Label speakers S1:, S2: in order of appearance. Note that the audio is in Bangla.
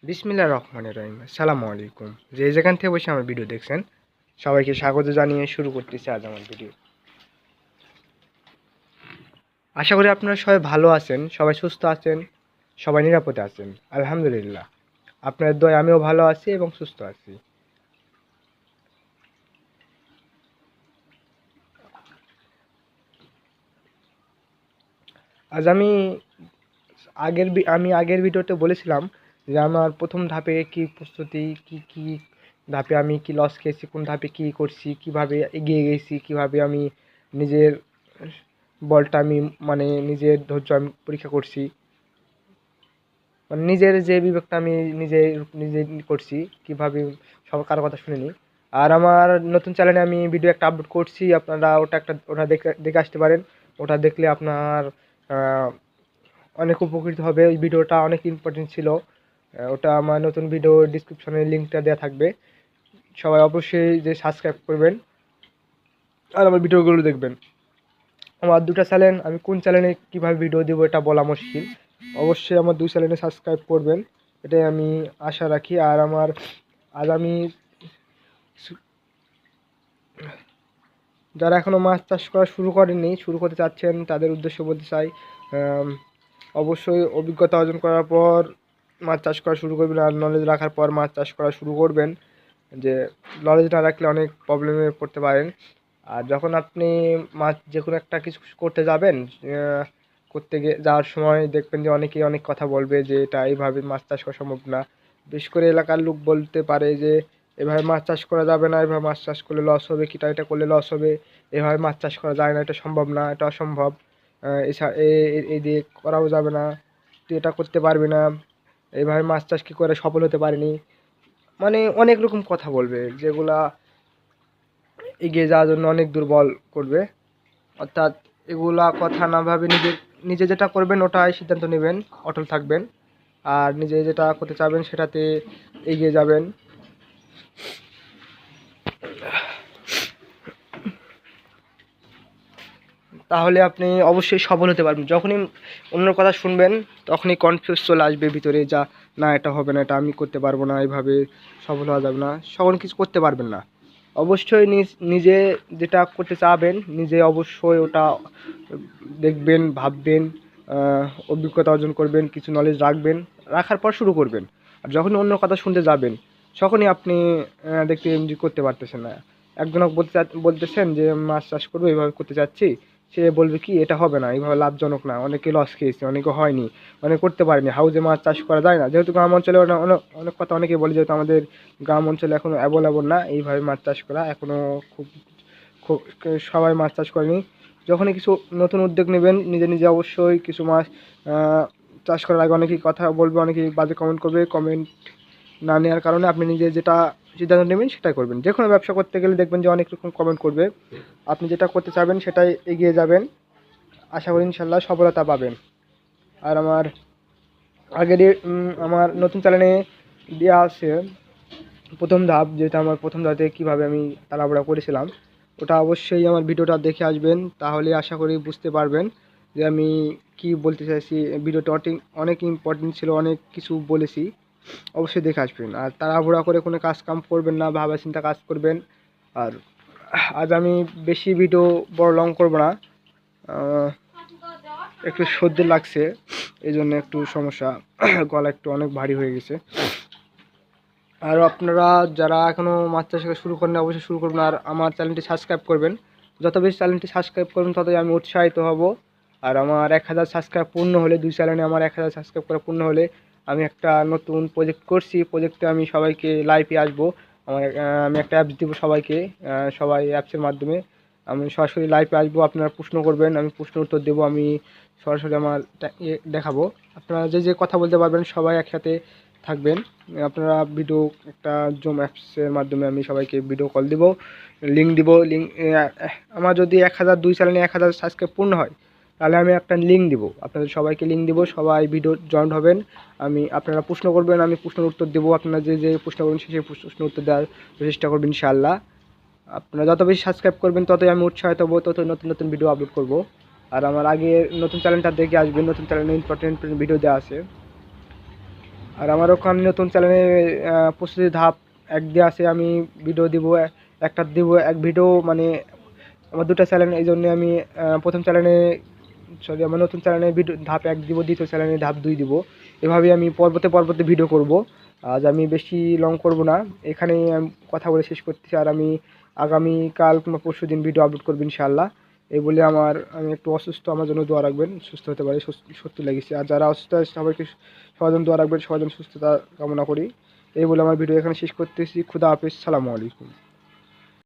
S1: বিসমিল্লাহির রহমানির রহিম। আসসালামু আলাইকুম। যে যেখান থেকে বসে আমার ভিডিও দেখছেন সবাইকে স্বাগত জানিয়ে শুরু করতেছি আজ আমার ভিডিও। আশা করি আপনারা সবাই ভালো আছেন, সবাই সুস্থ আছেন, সবাই নিরাপদে আছেন। আলহামদুলিল্লাহ, আপনাদের দয়ায় আমিও ভালো আছি এবং সুস্থ আছি। আজ আমি আগের ভিডিওতে বলেছিলাম যে আমার প্রথম ধাপে কি প্রস্তুতি, কি ধাপে আমি কি লস খেয়েছি, কোন ধাপে কি করছি, কিভাবে এগিয়ে গেছি, কিভাবে আমি নিজের বলটা আমি নিজের ধৈর্য আমি পরীক্ষা করছি, নিজের যে বিবেকটা আমি নিজে নিজে করছি, কিভাবে সব কারো কথা শুনিনি। আর আমার নতুন চ্যানেলে আমি ভিডিও একটা আপলোড করছি, আপনারা ওটা দেখে আসতে পারেন। ওটা দেখলে আপনার অনেক উপকৃত হবে। ওই ভিডিওটা অনেক ইম্পর্টেন্ট ছিল। ওটা আমার নতুন ভিডিও ডিসক্রিপশনে লিঙ্কটা দেওয়া থাকবে। সবাই অবশ্যই যে সাবস্ক্রাইব করবেন আর আমার ভিডিওগুলো দেখবেন। আমার দুটো চ্যানেল, আমি কোন চ্যানেলে কীভাবে ভিডিও দেবো এটা বলা মুশকিল। অবশ্যই আমার দুই চ্যানেলে সাবস্ক্রাইব করবেন, এটাই আমি আশা রাখি। আর আজ আমি যারা এখনও মাছ চাষ করা শুরু করেননি, শুরু করতে চাচ্ছেন, তাদের উদ্দেশ্য বলতে চাই, অবশ্যই অভিজ্ঞতা অর্জন করার পর মাছ চাষ করা শুরু করবেন। আর নলেজ রাখার পর মাছ চাষ করা শুরু করবেন। যে নলেজ না রাখলে অনেক প্রবলেমে পড়তে পারেন। আর যখন আপনি মাছ যে কোনো একটা কিছু করতে যাবেন, যাওয়ার সময় দেখবেন যে অনেকেই অনেক কথা বলবে যে এটা এইভাবে মাছ চাষ করা সম্ভব না। বিশেষ করে এলাকার লোক বলতে পারে যে এভাবে মাছ চাষ করা যাবে না, এভাবে মাছ চাষ করলে লস হবে, এটা করলে লস হবে, এভাবে মাছ চাষ করা যায় না, এটা সম্ভব না, এটা অসম্ভব, এই দিয়ে করাও যাবে না, তুই এটা করতে পারবি না, এইভাবে মাছ চাষ কী করে সফল হতে পারিনি, অনেক রকম কথা বলবে, যেগুলা এগিয়ে যাওয়ার জন্য অনেক দুর্বল করবে। অর্থাৎ এগুলা কথা না ভাবে নিজে যেটা করবেন ওটাই সিদ্ধান্ত নেবেন, অটল থাকবেন, আর নিজে যেটা করতে চাবেন সেটাতে এগিয়ে যাবেন। তাহলে আপনি অবশ্যই সফল হতে পারবেন। যখনই অন্যের কথা শুনবেন তখনই কনফিউজ চলে আসবে ভিতরে, যা না এটা হবে না, এটা আমি করতে পারবো না, এইভাবে সফল হওয়া যাবে না, সকল কিছু করতে পারবেন না। অবশ্যই নিজে যেটা করতে চাবেন নিজে অবশ্যই ওটা দেখবেন, ভাববেন, অভিজ্ঞতা অর্জন করবেন, কিছু নলেজ রাখার পর শুরু করবেন। আর যখনই অন্য কথা শুনতে যাবেন তখনই আপনি দেখতে করতে পারতেছেন না। একজনক বলতেছেন যে মাছ চাষ করবো, এইভাবে করতে চাচ্ছি, সে বলবে কি এটা হবে না, এইভাবে লাভজনক না, অনেকে লস খেয়েছে, অনেকে হয়নি, অনেকে করতে পারেনি, হাউজে মাছ চাষ করা যায় না। যেহেতু গ্রাম অঞ্চলে অনেক কথা অনেকে বলে, যেহেতু আমাদের গ্রাম অঞ্চলে এখনও অ্যাভেলেবল না এইভাবে মাছ চাষ করা, এখনও খুব খুব সবাই মাছ চাষ করেনি। যখনই কিছু নতুন উদ্যোগ নেবেন নিজে অবশ্যই কিছু মাছ চাষ করার আগে অনেকেই কথা বলবে, অনেকেই বাজে কমেন্ট করবে। কমেন্ট না নেওয়ার কারণে আপনি নিজে যেটা সিদ্ধান্ত নেবেন সেটাই করবেন। যে কোনো ব্যবসা করতে গেলে দেখবেন যে অনেক রকম কমেন্ট করবে, আপনি যেটা করতে চাবেন সেটাই এগিয়ে যাবেন, আশা করি ইনশাল্লাহ সফলতা পাবেন। আর আমার নতুন চ্যানেলে দেওয়া আছে প্রথম ধাপ, যেটা আমার প্রথম ধাপে কীভাবে আমি তাড়াহুড়া করেছিলাম, ওটা অবশ্যই আমার ভিডিওটা দেখে আসবেন, তাহলে আশা করি বুঝতে পারবেন যে আমি কি বলতে চাইছি। ভিডিওটা অনেক ইম্পর্টেন্ট ছিল, অনেক কিছু বলেছি, অবশ্যই দেখে আসবেন। আর তাড়াহুড়া করে কোনো কাম করবেন না, ভাবা চিন্তা কাজ করবেন। আর আজ আমি বেশি ভিডিও বড় লং করবো না, একটু সর্দি লাগছে, এই জন্য একটু সমস্যা, গলা একটু অনেক ভারী হয়ে গেছে। আর আপনারা যারা এখনও মাছ চাষ শুরু করেন অবশ্যই শুরু করবেন, আর আমার চ্যানেলটি সাবস্ক্রাইব করবেন। যত বেশি চ্যানেলটি সাবস্ক্রাইব করবেন ততই আমি উৎসাহিত হব। আর আমার 1000 সাবস্ক্রাইব পূর্ণ হলে, দুই চ্যানেলে আমার 1000 সাবস্ক্রাইব করা পূর্ণ হলে আমি একটা নতুন প্রজেক্ট করছি, প্রজেক্টে আমি সবাইকে লাইভে আসবো। আমি একটা অ্যাপস দেবো সবাইকে, সবাই অ্যাপসের মাধ্যমে আমি সরাসরি লাইভে আসবো। আপনারা প্রশ্ন করবেন, আমি প্রশ্ন উত্তর দেবো, আমি সরাসরি আমার দেখাবো। আপনারা যে কথা বলতে পারবেন সবাই একসাথে থাকবেন। আপনারা ভিডিও একটা জুম অ্যাপসের মাধ্যমে আমি সবাইকে ভিডিও কল দিব, লিঙ্ক দিব। আমার যদি 1000 দুই চ্যানেলে 1000 সাবস্ক্রাইব পূর্ণ হয় তাহলে আমি একটা লিঙ্ক দিব, আপনাদের সবাইকে লিঙ্ক দিব, সবাই ভিডিও জয়েন হবেন। আপনারা প্রশ্ন করবেন, আমি প্রশ্নের উত্তর দেবো। আপনারা যে প্রশ্ন করবেন সেই প্রশ্নের উত্তর দেওয়ার চেষ্টা করবেন ইনশাআল্লাহ। আপনারা যত বেশি সাবস্ক্রাইব করবেন ততই আমি উৎসাহিত হবো, তত নতুন নতুন ভিডিও আপলোড করব। আর আমার আগে নতুন চ্যানেলটা দেখে আসবেন, নতুন চ্যানেলে ইম্পর্টেন্ট ভিডিও দেওয়া আছে। আর আমার ওখানে নতুন চ্যানেলে প্রস্তুতি ধাপ এক দিয়ে আছে, আমি ভিডিও দিব, একটা দিব এক ভিডিও, মানে আমার দুটো চ্যানেল, এই জন্য আমি প্রথম চ্যানেলে আমার নতুন চ্যানেলে ভিডিও ধাপ এক দিব, দ্বিতীয় চ্যানেলে ধাপ 2 দিব। এভাবে আমি পর্বতে পর্বতে ভিডিও করব। আজ আমি বেশি লং করব না, এখানেই আমি কথা বলে শেষ করতেছি। আর আমি আগামীকাল কিংবা পরশুদিন ভিডিও আপলোড করবো ইনশাআল্লাহ। এই বলে আমি একটু অসুস্থ, আমার জন্য দোয়া রাখবেন, সুস্থ হতে পারি, সত্যি লেগেছে। আর যারা অসুস্থ আছে সবাইকে সবার জন্য দোয়া রাখবেন, সবার জন্য সুস্থতা কামনা করি। এই বলে আমার ভিডিও এখানে শেষ করতেছি। খুদা হাফেজ, সালামু আলাইকুম।